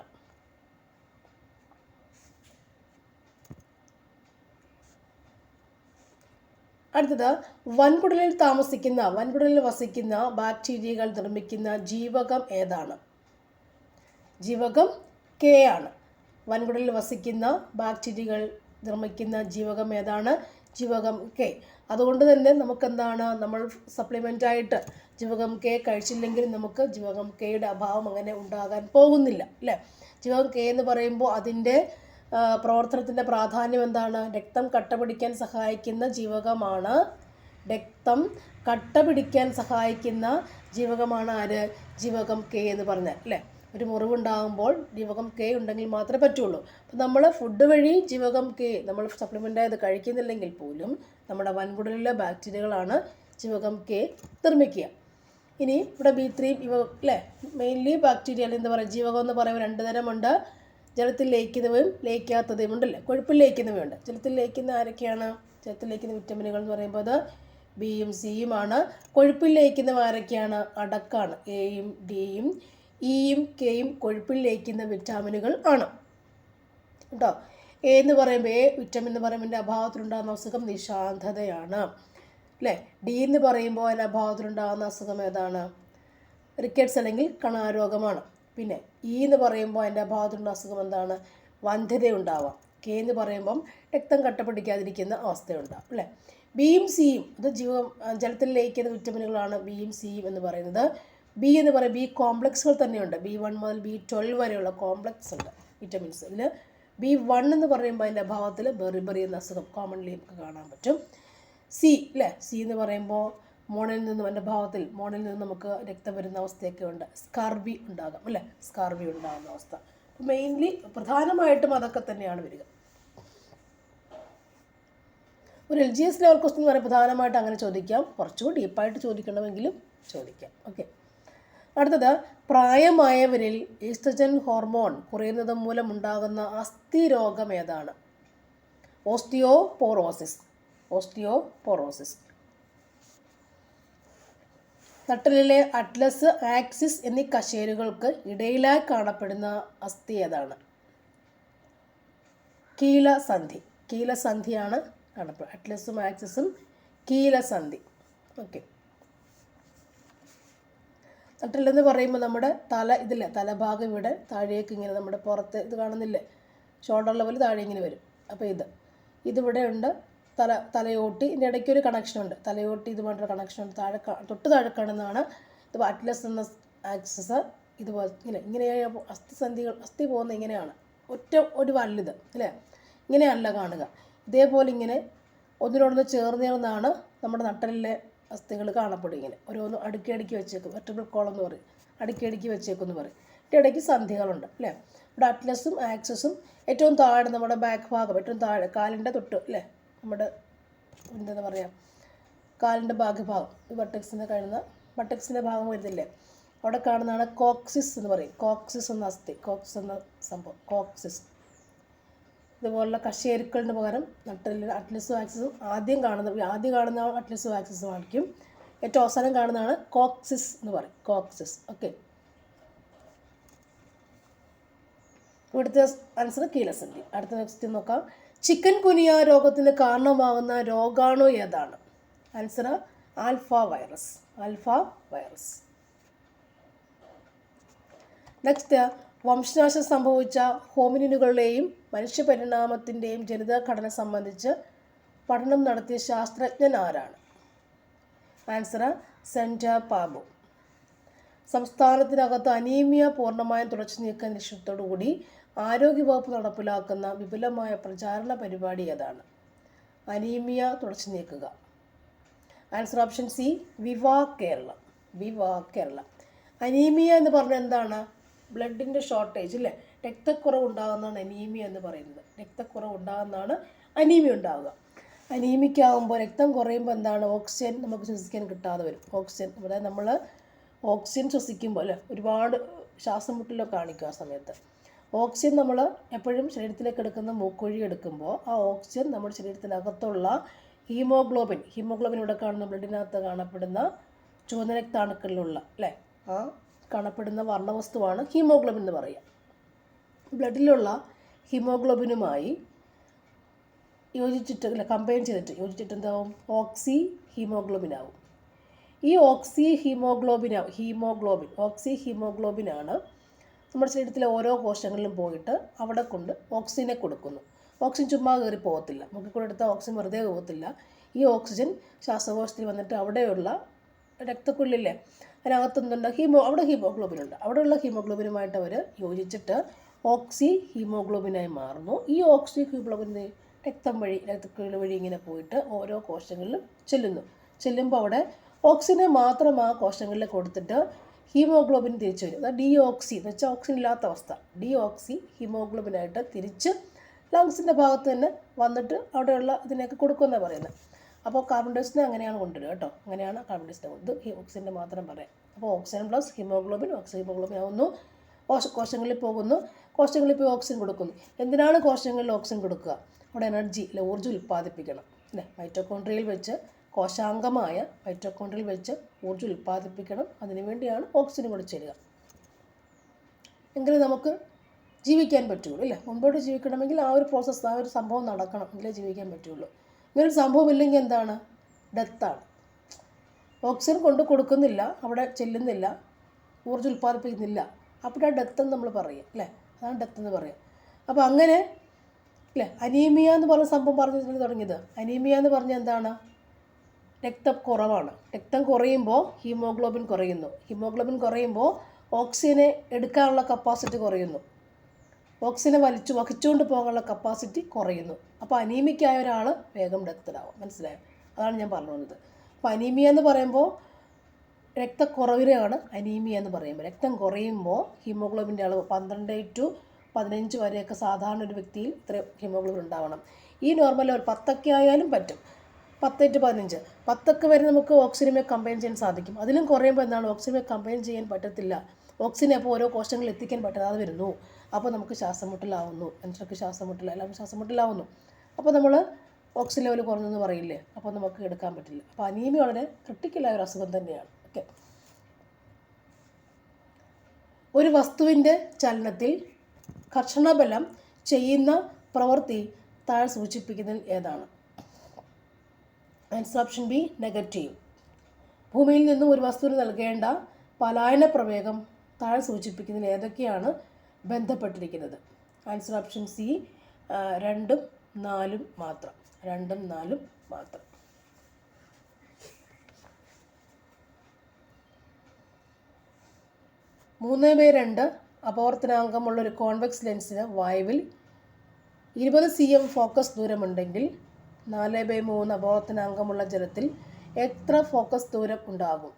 അടുത്തത്, വൻകുടലിൽ വസിക്കുന്ന ബാക്ടീരിയകൾ നിർമ്മിക്കുന്ന ജീവകം ഏതാണ്? ജീവകം കെ ആണ്. വൻകുടലിൽ വസിക്കുന്ന ബാക്ടീരിയകൾ നിർമ്മിക്കുന്ന ജീവകം ഏതാണ്? ജീവകം കെ. അതുകൊണ്ട് തന്നെ നമുക്കെന്താണ്, നമ്മൾ സപ്ലിമെൻ്റായിട്ട് ജീവകം കെ കഴിച്ചില്ലെങ്കിൽ നമുക്ക് ജീവകം കെയുടെ അഭാവം അങ്ങനെ ഉണ്ടാകാൻ പോകുന്നില്ല, അല്ലേ? ജീവകം കെ എന്ന് പറയുമ്പോൾ അതിൻ്റെ പ്രവർത്തനത്തിൻ്റെ പ്രാധാന്യം എന്താണ്? രക്തം കട്ടപിടിക്കാൻ സഹായിക്കുന്ന ജീവകമാണ്. രക്തം കട്ടപിടിക്കാൻ സഹായിക്കുന്ന ജീവകമാണ് ആര്? ജീവകം കെ എന്ന് പറഞ്ഞാൽ, അല്ലേ? ഒരു മുറിവുണ്ടാകുമ്പോൾ ജീവകം കെ ഉണ്ടെങ്കിൽ മാത്രമേ പറ്റുള്ളൂ. അപ്പം നമ്മൾ ഫുഡ് വഴി ജീവകം കെ നമ്മൾ സപ്ലിമെൻ്റായത് കഴിക്കുന്നില്ലെങ്കിൽ പോലും നമ്മുടെ വൻകുടലിലെ ബാക്ടീരിയകളാണ് ജീവകം കെ നിർമ്മിക്കുക. ഇനി ഇവിടെ B3 അല്ലേ, മെയിൻലി ബാക്ടീരിയ എന്താ പറയുക, ജീവകം എന്ന് പറയുമ്പോൾ 2 തരമുണ്ട്. ജലത്തിൽ ലയിക്കുന്നവയും ലയിക്കാത്തതും ഉണ്ടല്ലേ, കൊഴുപ്പിൽ ലയിക്കുന്നവയുണ്ട്. ജലത്തിൽ ലയിക്കുന്ന ആരൊക്കെയാണ്? ജലത്തിൽ ലയിക്കുന്ന വിറ്റമിനുകൾ എന്ന് പറയുമ്പോൾ അത് ബിയും സിയുമാണ്. കൊഴുപ്പിൽ ലയിക്കുന്നവ ആരൊക്കെയാണ്? അടക്കാണ്. എയും ഡിയും ഇയും കെയും കൊഴുപ്പിൽ ലയിക്കുന്ന വിറ്റാമിനുകൾ ആണ് കേട്ടോ. എ എന്ന് പറയുമ്പോൾ വിറ്റാമിൻ എന്ന് പറയുമ്പോൾ അഭാവത്തിലുണ്ടാകുന്ന അസുഖം നിശാന്തതയാണ്, അല്ലേ? ഡി എന്ന് പറയുമ്പോൾ അതിൻ്റെ അഭാവത്തിലുണ്ടാകുന്ന അസുഖം ഏതാണ്? റിക്കറ്റ്സ് അല്ലെങ്കിൽ കണാരോഗമാണ്. പിന്നെ ഇ എന്ന് പറയുമ്പോൾ അതിൻ്റെ അഭാവത്തിലുള്ള അസുഖം എന്താണ്? വന്ധ്യത ഉണ്ടാവാം. കെ എന്ന് പറയുമ്പം രക്തം കട്ടപിടിക്കാതിരിക്കുന്ന അവസ്ഥയുണ്ടാവും, അല്ലേ? ബിയും സിയും ഇത് ജലത്തിൽ ലയിക്കുന്ന വിറ്റമിനുകളാണ് ബിയും സിയും എന്ന് പറയുന്നത്. ബി എന്ന് പറയുമ്പോൾ ബി കോംപ്ലക്സുകൾ തന്നെയുണ്ട്. B1 മുതൽ B12 വരെയുള്ള കോംപ്ലക്സ് ഉണ്ട് വിറ്റമിൻസ്. ഇതിൽ B1 എന്ന് പറയുമ്പോൾ അതിൻ്റെ അഭാവത്തിൽ ബെറിബറി എന്ന അസുഖം കോമൺലി നമുക്ക് കാണാൻ പറ്റും. സി, അല്ലേ? സി എന്ന് പറയുമ്പോൾ മോണിൽ നിന്നും എൻ്റെ ഭാവത്തിൽ മോണിൽ നിന്ന് നമുക്ക് രക്തം വരുന്ന അവസ്ഥയൊക്കെ ഉണ്ട്. സ്കാർബി ഉണ്ടാകാം, അല്ലേ? സ്കാർബി ഉണ്ടാകുന്ന അവസ്ഥ. മെയിൻലി പ്രധാനമായിട്ടും അതൊക്കെ തന്നെയാണ് വരിക. ഒരു LGS ലെവൽ ക്വസ്റ്റ്യൻ എന്ന് പറയുമ്പോൾ പ്രധാനമായിട്ട് അങ്ങനെ ചോദിക്കാം. കുറച്ചുകൂടി ഡീപ്പായിട്ട് ചോദിക്കണമെങ്കിലും ചോദിക്കാം. ഓക്കെ. അടുത്തത്, പ്രായമായവരിൽ ഈസ്ട്രജൻ ഹോർമോൺ കുറയുന്നത് മൂലം ഉണ്ടാകുന്ന അസ്ഥി രോഗം ഏതാണ്? ഓസ്റ്റിയോപോറോസിസ്. നട്ടലിലെ അറ്റ്ലസ്, ആക്സിസ് എന്നീ കശേരുകൾക്ക് ഇടയിലായി കാണപ്പെടുന്ന അസ്ഥി ഏതാണ്? കീലസന്ധിയാണ് കാണപ്പെടുന്നത്. അറ്റ്ലസും ആക്സിസും കീലസന്ധി. ഓക്കെ. നട്ടലെന്ന് പറയുമ്പോൾ നമ്മുടെ തല ഇതില്ലേ, തലഭാഗം ഇവിടെ താഴേക്ക് ഇങ്ങനെ നമ്മുടെ പുറത്ത് ഇത് കാണുന്നില്ലേ, ഷോൾഡർ ലെവൽ താഴെ ഇങ്ങനെ വരും. അപ്പോൾ ഇതിവിടെ ഉണ്ട്. തലയോട്ടി ഇതിൻ്റെ ഇടയ്ക്കൊരു കണക്ഷനുണ്ട്. തലയോട്ടി ഇതുമായിട്ടൊരു കണക്ഷനുണ്ട്. തൊട്ട് താഴെ കാണുന്നതാണ് ഇത് അറ്റ്ലസ് എന്ന ആക്സിസ്. ഇതുപോലെ ഇങ്ങനെ അസ്ഥി പോകുന്ന ഇങ്ങനെയാണ്. ഒരു വല്ലിത്, അല്ലേ? ഇങ്ങനെയല്ല കാണുക. ഇതേപോലെ ഇങ്ങനെ ഒന്നിനോടൊന്ന് ചേർന്നാണ് നമ്മുടെ നട്ടലിലെ അസ്ഥികൾ കാണപ്പെടും. ഇങ്ങനെ ഓരോന്ന് അടുക്കി വെച്ചേക്കും. വെർട്ടിബ്രൽ കോളം എന്ന് പറയും. അടുക്കി വെച്ചേക്കും എന്ന് പറയും. ഇടയ്ക്ക് സന്ധികളുണ്ട്, അല്ലേ? ഇവിടെ അറ്റ്ലസും ആക്സിസും ഏറ്റവും താഴെ നമ്മുടെ ബാക്ക് ഭാഗം, ഏറ്റവും താഴെ കാലിൻ്റെ തൊട്ട്, അല്ലേ? നമ്മുടെ എന്താ പറയുക, കാലിൻ്റെ ഭാഗം ഈ ബട്ടക്സിൻ്റെ ഭാഗം വരുന്നില്ലേ, അവിടെ കാണുന്നതാണ് കോക്സിസ് എന്ന് പറയും. കോക്സിസ് എന്ന അസ്ഥി, കോക്സിസ് എന്ന സംഭവം, കോക്സിസ്. ഇതുപോലുള്ള കശേരുക്കളിന് പകരം അറ്റ്ലസും ആക്സിസും ആദ്യം കാണുന്ന അറ്റ്ലസും ആക്സിസും ആയിരിക്കും. ഏറ്റവും അവസാനം കാണുന്നതാണ് കോക്സിസ് എന്ന് പറയും. കോക്സിസ്. ഓക്കെ, ഇവിടുത്തെ ആൻസർ കീലസന്ധി. അടുത്ത നെക്സ്റ്റ് നോക്കാം. ചിക്കൻ ഗുനിയ രോഗത്തിന് കാരണമാകുന്ന രോഗാണു ഏതാണ്? Answer alpha virus. Alpha virus. Next, വംശനാശം സംഭവിച്ച ഹോമിനിനുകളുടെയും മനുഷ്യപരിണാമത്തിൻ്റെയും ജനിതഘടന സംബന്ധിച്ച് പഠനം നടത്തിയ ശാസ്ത്രജ്ഞൻ ആരാണ്? ആൻസർ സെൻറ്റർ പാബു. സംസ്ഥാനത്തിനകത്ത് അനീമിയ പൂർണ്ണമായും തുടച്ചു നീക്കാൻ ലക്ഷ്യത്തോടുകൂടി ആരോഗ്യവകുപ്പ് നടപ്പിലാക്കുന്ന വിപുലമായ പ്രചാരണ പരിപാടി ഏതാണ്? അനീമിയ തുടച്ചു നീക്കുക. Answer option C, Viva Kerala. Viva Kerala. Anaemia എന്ന് പറഞ്ഞാൽ എന്താണ്? ബ്ലഡിൻ്റെ ഷോർട്ടേജ് അല്ലേ, രക്തക്കുറവ് ഉണ്ടാകുന്നതാണ് അനീമിയ എന്ന് പറയുന്നത്. രക്തക്കുറവ് ഉണ്ടാകുന്നതാണ് അനീമിയ ഉണ്ടാവുക. അനീമിക്കാവുമ്പോൾ രക്തം കുറയുമ്പോൾ എന്താണ്? ഓക്സിജൻ നമുക്ക് ശ്വസിക്കാൻ കിട്ടാതെ വരും. ഓക്സിജൻ, അതായത് നമ്മൾ ഓക്സിജൻ ശ്വസിക്കുമ്പോൾ അല്ലേ ഒരുപാട് ശ്വാസം മുട്ടലൊക്കെ കാണിക്കും. ആ സമയത്ത് ഓക്സിജൻ നമ്മൾ എപ്പോഴും ശരീരത്തിലേക്ക് എടുക്കുന്ന മൂക്കുവഴി എടുക്കുമ്പോൾ ആ ഓക്സിജൻ നമ്മുടെ ശരീരത്തിനകത്തുള്ള ഹീമോഗ്ലോബിൻ ഇവിടെ കാണുന്ന ബ്ലഡിനകത്ത് കാണപ്പെടുന്ന ചുവന്ന രക്താണുക്കളിലുള്ള അല്ലേ ആ കാണപ്പെടുന്ന വർണ്ണവസ്തുവാണ് ഹീമോഗ്ലോബിൻ എന്ന് പറയുക. ബ്ലഡിലുള്ള ഹീമോഗ്ലോബിനുമായി യോജിച്ചിട്ട് അല്ല കമ്പൈൻ ചെയ്തിട്ട് യോജിച്ചിട്ട് എന്താവും? ഓക്സി ഹീമോഗ്ലോബിനാവും. ഈ ഓക്സി ഹീമോഗ്ലോബിനാണ് നമ്മുടെ ശരീരത്തിലെ ഓരോ കോശങ്ങളിലും പോയിട്ട് അവിടെ കൊണ്ട് ഓക്സിജനെ കൊടുക്കുന്നു. ഓക്സിജൻ ചുമ്മാ കയറി പോകത്തില്ല, നമുക്ക് കൂടെ എടുത്താൽ ഓക്സിജൻ വെറുതെ പോകത്തില്ല. ഈ ഓക്സിജൻ ശ്വാസകോശത്തിൽ വന്നിട്ട് അവിടെയുള്ള രക്തക്കുള്ളിലെ അതിനകത്തൊന്നുണ്ട് അവിടെ ഹീമോഗ്ലോബിനുണ്ട്. അവിടെയുള്ള ഹീമോഗ്ലോബിനുമായിട്ട് അവർ യോജിച്ചിട്ട് ഓക്സി ഹീമോഗ്ലോബിനായി മാറുന്നു. ഈ ഓക്സി ഹീമോഗ്ലോബിന് രക്തക്കുഴൽ വഴി ഇങ്ങനെ പോയിട്ട് ഓരോ കോശങ്ങളിലും ചെല്ലുമ്പോൾ അവിടെ ഓക്സിജനെ മാത്രം ആ കോശങ്ങളിൽ കൊടുത്തിട്ട് ഹീമോഗ്ലോബിൻ തിരിച്ചു വരും. അതായത് ഡിയോക്സി എന്ന് വെച്ചാൽ ഓക്സിജൻ ഇല്ലാത്ത അവസ്ഥ. ഡിയോക്സി ഹീമോഗ്ലോബിനായിട്ട് തിരിച്ച് ലങ്സിൻ്റെ ഭാഗത്ത് തന്നെ വന്നിട്ട് അവിടെയുള്ള ഇതിനൊക്കെ കൊടുക്കുമെന്നാണ് പറയുന്നത്. അപ്പോൾ കാർബൺ ഡയോക്സൈഡിനെ അങ്ങനെയാണ് കൊണ്ടുവരിക കേട്ടോ. അങ്ങനെയാണ് കാർബൺ ഡയോക്സൈഡ് ഇത് ഓക്സിജൻ്റെ മാത്രം പറയാം. അപ്പോൾ ഓക്സിജൻ പ്ലസ് ഹീമോഗ്ലോബിൻ ഹീമോഗ്ലോബിൻ ആവുന്നു, കോശങ്ങളിൽ പോകുന്നു, കോശങ്ങളിൽ പോയി ഓക്സിജൻ കൊടുക്കുന്നു. എന്തിനാണ് കോശങ്ങളിൽ ഓക്സിജൻ കൊടുക്കുക? അവിടെ എനർജി അല്ലെ ഊർജ്ജം ഉൽപ്പാദിപ്പിക്കണം അല്ലേ. മൈറ്റോകോൺട്രിയയിൽ വെച്ച് കോശാംഗമായ മൈറ്റോകോൺട്രിയയിൽ വെച്ച് ഊർജ്ജം ഉൽപ്പാദിപ്പിക്കണം. അതിനുവേണ്ടിയാണ് ഓക്സിജൻ കൂടി ചേരുക. എങ്കിലും നമുക്ക് ജീവിക്കാൻ പറ്റുള്ളൂ അല്ലേ. മുമ്പോട്ട് ജീവിക്കണമെങ്കിൽ ആ ഒരു പ്രോസസ്സ് ആ ഒരു സംഭവം നടക്കണം, എങ്കിലേ ജീവിക്കാൻ പറ്റുള്ളൂ. ഇങ്ങനൊരു സംഭവം ഇല്ലെങ്കിൽ എന്താണ്? ഡെത്താണ്. ഓക്സിജൻ കൊണ്ട് കൊടുക്കുന്നില്ല, അവിടെ ചെല്ലുന്നില്ല, ഊർജ്ജം ഉൽപ്പാദിപ്പിക്കുന്നില്ല, അപ്പോൾ ഡെത്ത് എന്ന് നമ്മൾ പറയും അല്ലേ. അതാണ് ഡെത്ത് എന്ന് പറയാം. അപ്പോൾ അങ്ങനെ അല്ലേ അനീമിയ എന്ന് പറഞ്ഞ സംഭവം പറഞ്ഞു തുടങ്ങിയത്. അനീമിയ എന്ന് പറഞ്ഞാൽ എന്താണ്? രക്തം കുറവാണ്. രക്തം കുറയുമ്പോൾ ഹീമോഗ്ലോബിൻ കുറയുന്നു. ഹീമോഗ്ലോബിൻ കുറയുമ്പോൾ ഓക്സിജനെ എടുക്കാനുള്ള കപ്പാസിറ്റി കുറയുന്നു. ഓക്സിജനെ വഹിച്ചുകൊണ്ട് പോകാനുള്ള കപ്പാസിറ്റി കുറയുന്നു. അപ്പോൾ അനീമിക്കായ ഒരാൾ വേഗം ഡെത്തഡാവും. മനസ്സിലായോ? അതാണ് ഞാൻ പറഞ്ഞു വന്നത്. അപ്പോൾ അനീമിയ എന്ന് പറയുമ്പോൾ രക്തക്കുറവിനെയാണ് അനീമിയ എന്ന് പറയുമ്പോൾ. രക്തം കുറയുമ്പോൾ ഹീമോഗ്ലോബിൻ്റെ അളവ് 12-15 വരെയൊക്കെ സാധാരണ ഒരു വ്യക്തിയിൽ ഇത്ര ഹീമോഗ്ലോബിൻ ഉണ്ടാവണം. ഈ നോർമൽ ലെവൽ 10 ആയാലും പറ്റും. 10-15 10 വരെ നമുക്ക് ഓക്സിജനെ കമ്പൈൻ ചെയ്യാൻ സാധിക്കും. അതിലും കുറയുമ്പോൾ എന്താണ്? ഓക്സിജനെ കമ്പൈൻ ചെയ്യാൻ പറ്റത്തില്ല. ഓക്സിജനെ അപ്പോൾ ഓരോ കോശങ്ങളിൽ എത്തിക്കാൻ പറ്റാതെ വരുന്നു. അപ്പോൾ നമുക്ക് ശ്വാസം മുട്ടലാവുന്നു. മനുഷ്യർക്ക് എല്ലാവർക്കും ശ്വാസം മുട്ടലാവുന്നു. അപ്പോൾ നമ്മൾ ഓക്സിജൻ ലെവൽ കുറഞ്ഞെന്ന് പറയില്ലേ, അപ്പോൾ നമുക്ക് എടുക്കാൻ പറ്റില്ല. അപ്പോൾ അനീമിയ വളരെ ക്രിട്ടിക്കലായ ഒരു അസുഖം തന്നെയാണ്. ഓക്കെ, ഒരു വസ്തുവിൻ്റെ ചലനത്തിൽ ഘർഷണബലം ചെയ്യുന്ന പ്രവൃത്തി താഴെ സൂചിപ്പിക്കുന്നതിൽ ഏതാണ്? Answer option B, negative. ഭൂമിയിൽ നിന്നും ഒരു വസ്തുവിന് നൽകേണ്ട പലായന പ്രവേഗം താഴെ സൂചിപ്പിക്കുന്നതിൽ ഏതൊക്കെയാണ് ബന്ധപ്പെട്ടിരിക്കുന്നത്? ആൻസർ ഓപ്ഷൻ സി, 2ഉം 4ഉം മാത്രം. 2ഉം 4ഉം മാത്രം. മൂന്ന് ബൈ 2 അപവർത്തനാങ്കമുള്ളൊരു കോൺവെക്സ് ലെൻസിന് വായുവിൽ 20 cm ഫോക്കസ് ദൂരമുണ്ടെങ്കിൽ 4/3 അപവർത്തനാങ്കമുള്ള ജലത്തിൽ എത്ര ഫോക്കസ് ദൂരം ഉണ്ടാകും?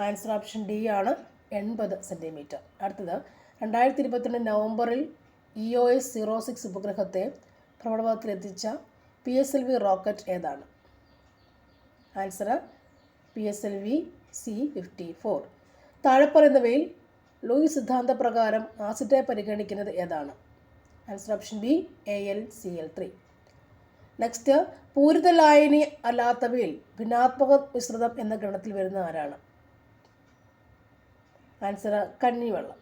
ആൻസർ ഓപ്ഷൻ ഡി ആണ്, 80 സെൻറ്റിമീറ്റർ. അടുത്തത്, 2022 നവംബറിൽ EOS 06 ഉപഗ്രഹത്തെ ഭ്രമണപഥത്തിലെത്തിച്ച PSLV റോക്കറ്റ് ഏതാണ്? Answer PSLV C-54. താഴെ പറയുന്നവയിൽ ലൂയിസ് സിദ്ധാന്തപ്രകാരം ആസിഡായി പരിഗണിക്കുന്നത് ഏതാണ്? Answer option B AlCl3. Next, പൂരിത ലായനി അല്ലാത്തവയിൽ ഭിന്നാത്മക മിശ്രിതം എന്ന ഗണത്തിൽ വരുന്ന ആരാണ്? ആൻസർ കഞ്ഞിവെള്ളം.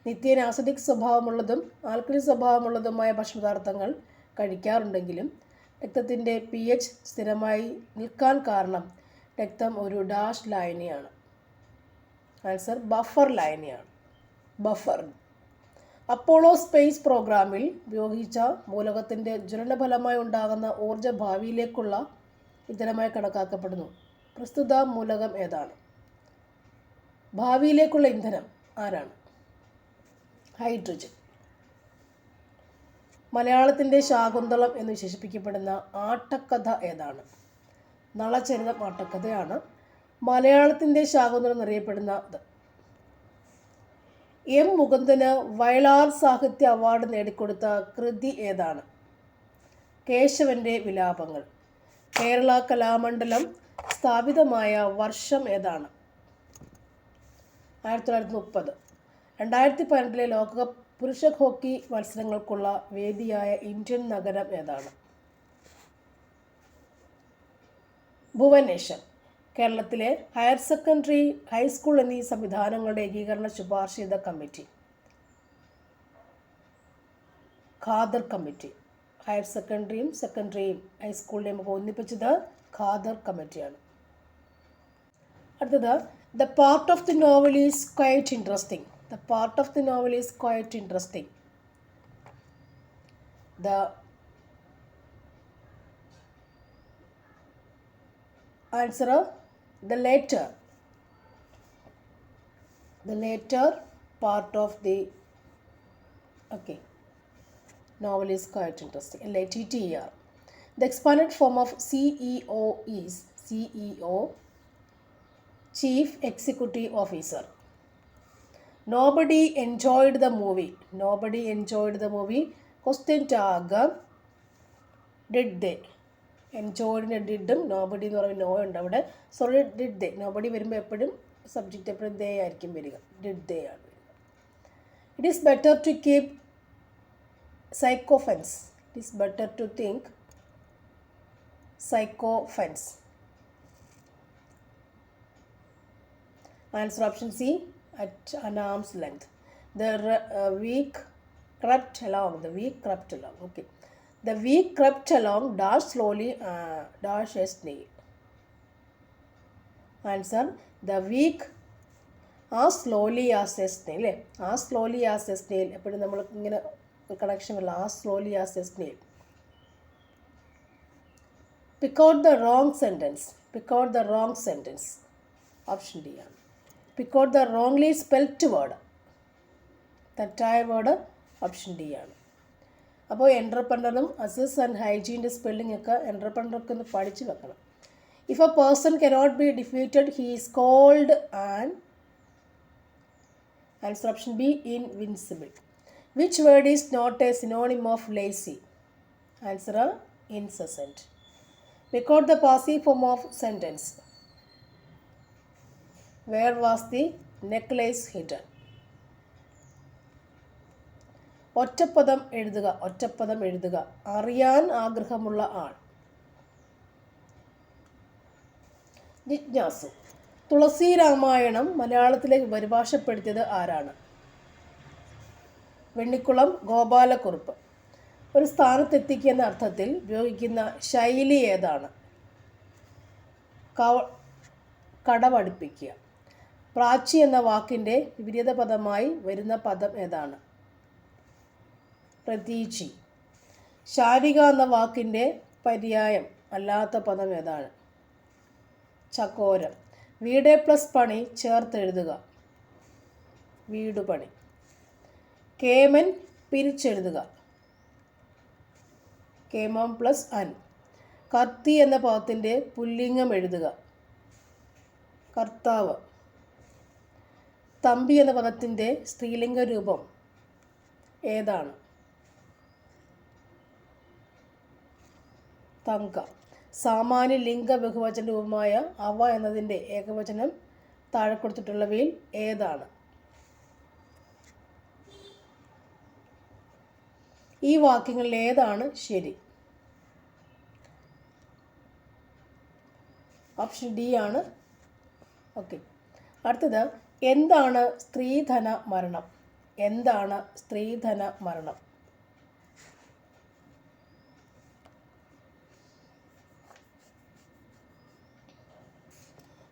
നിത്യേന ആസിഡിക് സ്വഭാവമുള്ളതും ആൽക്കലി സ്വഭാവമുള്ളതുമായ ഭക്ഷണപദാർത്ഥങ്ങൾ കഴിക്കാറുണ്ടെങ്കിലും രക്തത്തിൻ്റെ pH സ്ഥിരമായി നിൽക്കാൻ കാരണം രക്തം ഒരു ഡാഷ് ലായനിയാണ്. ആൻസർ ബഫർ ലായനിയാണ്. ബഫർ. അപ്പോളോ സ്പേസ് പ്രോഗ്രാമിൽ ഉപയോഗിച്ച മൂലകത്തിൻ്റെ ജ്വലനഫലമായി ഉണ്ടാകുന്ന ഊർജ്ജ ഭാവിയിലേക്കുള്ള ഇന്ധനമായി കണക്കാക്കപ്പെടുന്നു. പ്രസ്തുത മൂലകം ഏതാണ്? ഭാവിയിലേക്കുള്ള ഇന്ധനം ആരാണ്? ഹൈഡ്രജൻ. മലയാളത്തിൻ്റെ ശാകുന്തളം എന്ന് വിശേഷിപ്പിക്കപ്പെടുന്ന ആട്ടക്കഥ ഏതാണ്? നളചരിതം ആട്ടക്കഥയാണ് മലയാളത്തിൻ്റെ ശാകുന്തളം എന്നറിയപ്പെടുന്നത്. M. മുകുന്ദന് വയലാർ സാഹിത്യ അവാർഡ് നേടിക്കൊടുത്ത കൃതി ഏതാണ്? കേശവൻ്റെ വിലാപങ്ങൾ. കേരള കലാമണ്ഡലം സ്ഥാപിതമായ വർഷം ഏതാണ്? 1930. 2018 ലോകകപ്പ് പുരുഷ ഹോക്കി മത്സരങ്ങൾക്കുള്ള വേദിയായ ഇന്ത്യൻ നഗരം ഏതാണ്? ഭുവനേശ്വർ. കേരളത്തിലെ ഹയർ സെക്കൻഡറി, ഹൈസ്കൂൾ എന്നീ സംവിധാനങ്ങളുടെ ഏകീകരണ ശുപാർശ ചെയ്ത കമ്മിറ്റി? ഖാദർ കമ്മിറ്റി. ഹയർ സെക്കൻഡറിയും ഹൈസ്കൂളിനെയും ഒക്കെ ഒന്നിപ്പിച്ചത് ഖാദർ കമ്മിറ്റിയാണ്. അടുത്തത്, the part of the novel is quite interesting. The part of the novel is quite interesting. The answer, the later part of the novel is quite interesting. LATTER. The expanded form of CEO is CEO, Chief Executive Officer. Nobody enjoyed the movie. Question tag, did they? Enjoyed ഡിഡും nobody എന്ന് പറയുമ്പോൾ no ഉണ്ട് അവിടെ. Sorry, did they. Nobody വരുമ്പോൾ എപ്പോഴും subject എപ്പോഴും ദേ ആയിരിക്കും വരിക. ഡിഡ് ദേ ആണ് വരിക. It is better to keep sycophants. It is better to think sycophants. Answer option C, at an arm's length. The weak crept along. Okay. The weak crept along dash slowly dash a snail. Answer, the weak as slowly as a snail. As slowly as a snail. എപ്പോഴും നമ്മൾ ഇങ്ങനെ connection ഉള്ള as slowly as a snail. Pick out the wrong sentence. Option D ആണ്. Pick out the wrongly spelt word. തെറ്റായ word option D ആണ്. അപ്പോൾ എൻ്റർപ്രനറും assess and ഹൈജീൻ്റെ സ്പെല്ലിംഗ് ഒക്കെ എൻ്റർപ്രനർക്ക് ഒന്ന് പഠിച്ച് വെക്കണം. If a person cannot be defeated he is called and answer option B invincible. Which word is not a synonym of lazy? Answer incessant. Pick out the passive form of sentence. Where was the necklace hidden? ഒറ്റപ്പദം എഴുതുക. അറിയാൻ ആഗ്രഹമുള്ള ആൾ. ജിജ്ഞാസു. തുളസി രാമായണം മലയാളത്തിലേക്ക് പരിഭാഷപ്പെടുത്തിയത് ആരാണ്? വെണ്ണിക്കുളം ഗോപാലക്കുറുപ്പ്. ഒരു സ്ഥാനത്തെത്തിക്കുക എന്ന അർത്ഥത്തിൽ ഉപയോഗിക്കുന്ന ശൈലി ഏതാണ്? കടമടുപ്പിക്കുക. പ്രാച്ചി എന്ന വാക്കിൻ്റെ വിപരീത പദമായി വരുന്ന പദം ഏതാണ്? പ്രതീചി. ശാരിക എന്ന വാക്കിൻ്റെ പര്യായം അല്ലാത്ത പദം ഏതാണ്? ചകോരം. വീട് പ്ലസ് പണി ചേർത്തെഴുതുക. വീടുപണി. കേമൻ പിരിച്ചെഴുതുക. കേമം പ്ലസ് അൻ. കത്തി എന്ന പദത്തിൻ്റെ പുല്ലിംഗം എഴുതുക. കർത്താവ്. തമ്പി എന്ന പദത്തിൻ്റെ സ്ത്രീലിംഗ രൂപം ഏതാണ്? തങ്ക. സാമാന്യ ലിംഗ ബഹുവചന രൂപമായ അവ എന്നതിൻ്റെ ഏകവചനം താഴെ കൊടുത്തിട്ടുള്ളവയിൽ ഏതാണ്? ഈ വാക്യങ്ങളിൽ ഏതാണ് ശരി? ഓപ്ഷൻ ഡി ആണ്. ഓക്കെ, അടുത്തത് എന്താണ് സ്ത്രീധന മരണം? എന്താണ് സ്ത്രീധന മരണം?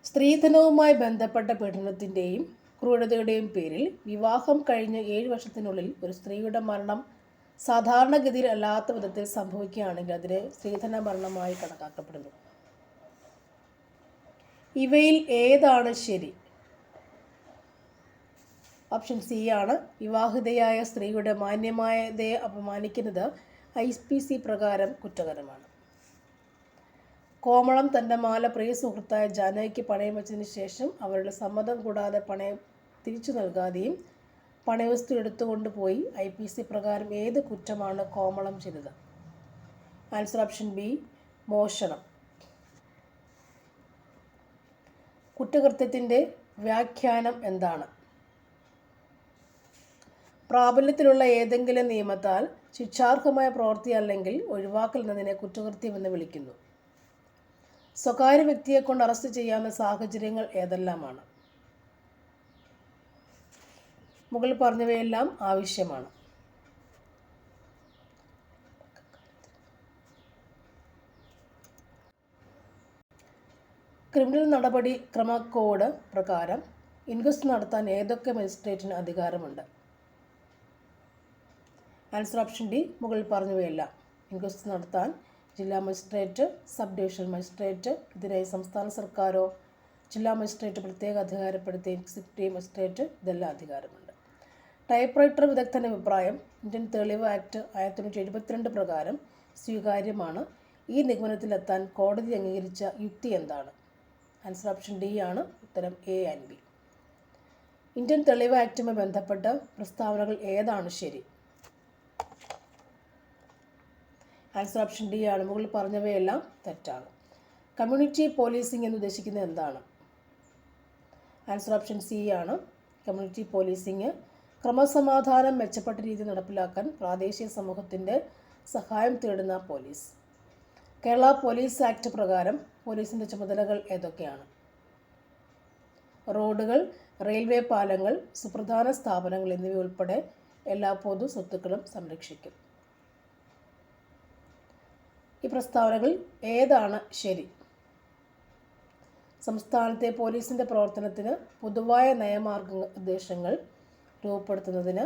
സ്ത്രീധനവുമായി ബന്ധപ്പെട്ട പീഡനത്തിൻ്റെയും ക്രൂരതയുടെയും പേരിൽ വിവാഹം കഴിഞ്ഞ് 7 വർഷത്തിനുള്ളിൽ ഒരു സ്ത്രീയുടെ മരണം സാധാരണഗതിയിൽ അല്ലാത്ത വിധത്തിൽ സംഭവിക്കുകയാണെങ്കിൽ അതിനെ സ്ത്രീധന മരണമായി കണക്കാക്കപ്പെടുന്നു. ഇവയിൽ ഏതാണ് ശരി? ഓപ്ഷൻ സി ആണ്. വിവാഹിതയായ സ്ത്രീയുടെ മാന്യമായതയെ അപമാനിക്കുന്നത് IPC പ്രകാരം കുറ്റകരമാണ്. കോമളം തൻ്റെ മാല പ്രിയ സുഹൃത്തായ ജാനകിക്ക് പണയം വെച്ചതിന് ശേഷം അവരുടെ സമ്മതം കൂടാതെ പണയം തിരിച്ചു നൽകാതെയും പണയവസ്തു എടുത്തുകൊണ്ടുപോയി IPC പ്രകാരം ഏത് കുറ്റമാണ് കോമളം ചെയ്തത്? ആൻസർ ഓപ്ഷൻ ബി, മോഷണം. കുറ്റകൃത്യത്തിൻ്റെ വ്യാഖ്യാനം എന്താണ്? പ്രാബല്യത്തിലുള്ള ഏതെങ്കിലും നിയമത്താൽ ശിക്ഷാർഹമായ പ്രവൃത്തി അല്ലെങ്കിൽ ഒഴിവാക്കൽ എന്നതിനെ കുറ്റകൃത്യം എന്ന് വിളിക്കുന്നു. സ്വകാര്യ വ്യക്തിയെ കൊണ്ട് അറസ്റ്റ് ചെയ്യാവുന്ന സാഹചര്യങ്ങൾ ഏതെല്ലാമാണ്? മുകളിൽ പറഞ്ഞവയെല്ലാം ആവശ്യമാണ്. ക്രിമിനൽ നടപടി ക്രമ കോഡ് പ്രകാരം ഇൻക്വസ്റ്റ് നടത്താൻ ഏതൊക്കെ മജിസ്ട്രേറ്റിന് അധികാരമുണ്ട്? ആൻസർ ഓപ്ഷൻ ഡി, മുകളിൽ പറഞ്ഞവയെല്ലാം. ഇൻക്വസ്റ്റ് നടത്താൻ ജില്ലാ മജിസ്ട്രേറ്റ്, സബ് ഡിവിഷൻ മജിസ്ട്രേറ്റ്, ഇതിനായി സംസ്ഥാന സർക്കാരോ ജില്ലാ മജിസ്ട്രേറ്റ് പ്രത്യേക അധികാരപ്പെടുത്തിയ എക്സിക്യൂട്ടീവ് മജിസ്ട്രേറ്റ്, ഇതെല്ലാം അധികാരമുണ്ട്. ടൈപ്പ് റൈറ്റർ വിദഗ്ധൻ്റെ അഭിപ്രായം ഇന്ത്യൻ തെളിവ് ആക്ട് 1972 പ്രകാരം സ്വീകാര്യമാണ്. ഈ നിഗമനത്തിലെത്താൻ കോടതി അംഗീകരിച്ച യുക്തി എന്താണ്? ആൻസർ ഓപ്ഷൻ ഡി ആണ്. ഉത്തരം എ ആൻഡ് ബി. ഇന്ത്യൻ തെളിവ് ആക്ടുമായി ബന്ധപ്പെട്ട പ്രസ്താവനകൾ ഏതാണ് ശരി? ആൻസർ ഓപ്ഷൻ ഡി ആണ്. മുകളിൽ പറഞ്ഞവയെല്ലാം തെറ്റാണ്. കമ്മ്യൂണിറ്റി പോലീസിംഗ് എന്ന് ഉദ്ദേശിക്കുന്നത് എന്താണ്? ആൻസർ ഓപ്ഷൻ സി ആണ്. കമ്മ്യൂണിറ്റി പോലീസിംഗ് ക്രമസമാധാനം മെച്ചപ്പെട്ട രീതിയിൽ നടപ്പിലാക്കാൻ പ്രാദേശിക സമൂഹത്തിൻ്റെ സഹായം തേടുന്ന പോലീസ്. കേരള പോലീസ് ആക്ട് പ്രകാരം പോലീസിൻ്റെ ചുമതലകൾ ഏതൊക്കെയാണ്? റോഡുകൾ, റെയിൽവേ പാലങ്ങൾ, സുപ്രധാന സ്ഥാപനങ്ങൾ എന്നിവ ഉൾപ്പെടെ എല്ലാ പൊതു സ്വത്തുക്കളും സംരക്ഷിക്കും. ഈ പ്രസ്താവനകൾ ഏതാണ് ശരി? സംസ്ഥാനത്തെ പോലീസിൻ്റെ പ്രവർത്തനത്തിന് പൊതുവായ നയമാർഗനിർദ്ദേശങ്ങൾ രൂപപ്പെടുത്തുന്നതിന്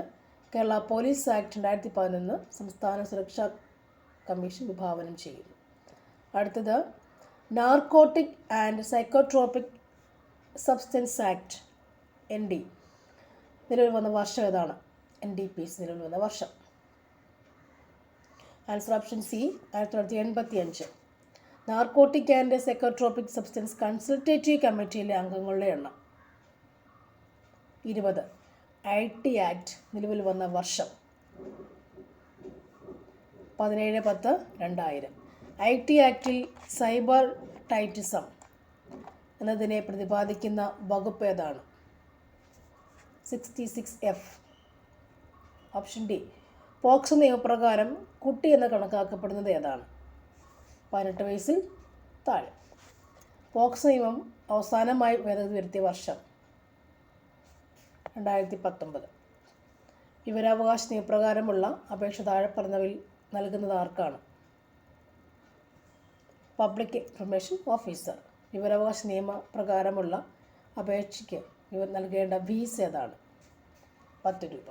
കേരള പോലീസ് ആക്ട് 2011 സംസ്ഥാന സുരക്ഷാ കമ്മീഷൻ വിഭാവനം ചെയ്യുന്നു. അടുത്തത് narcotic and psychotropic substance act ND നിലവിൽ വന്ന വർഷം ഏതാണ്? NDPS നിലവിൽ വന്ന വർഷം. Answer option C, 1985. Narcotic and psychotropic substance consultative കമ്മിറ്റിയിലെ അംഗങ്ങളുടെ എണ്ണം 20. IT ആക്ട് നിലവിൽ വന്ന വർഷം 17/10/2000. IT ആക്ടിൽ സൈബർ ടൈറ്റിസം എന്നതിനെ പ്രതിപാദിക്കുന്ന വകുപ്പ് ഏതാണ്? 66F. Option D. പോക്സോ നിയമപ്രകാരം കുട്ടി എന്ന് കണക്കാക്കപ്പെടുന്നത് ഏതാണ്? 18 വയസ്സിൽ താഴെ. പോക്സോ നിയമം അവസാനമായി ഭേദഗതി വരുത്തിയ വർഷം 2019. വിവരാവകാശ നിയമപ്രകാരമുള്ള അപേക്ഷ താഴെ പറഞ്ഞവയിൽ നൽകുന്നത് ആർക്കാണ്? Public information officer. വിവരാവകാശ നിയമപ്രകാരമുള്ള അപേക്ഷയ്ക്ക് ഇവർ നൽകേണ്ട ഫീസ് ഏതാണ്? 10 രൂപ.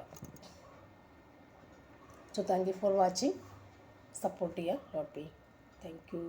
So thank you for watching. Support here. Thank you.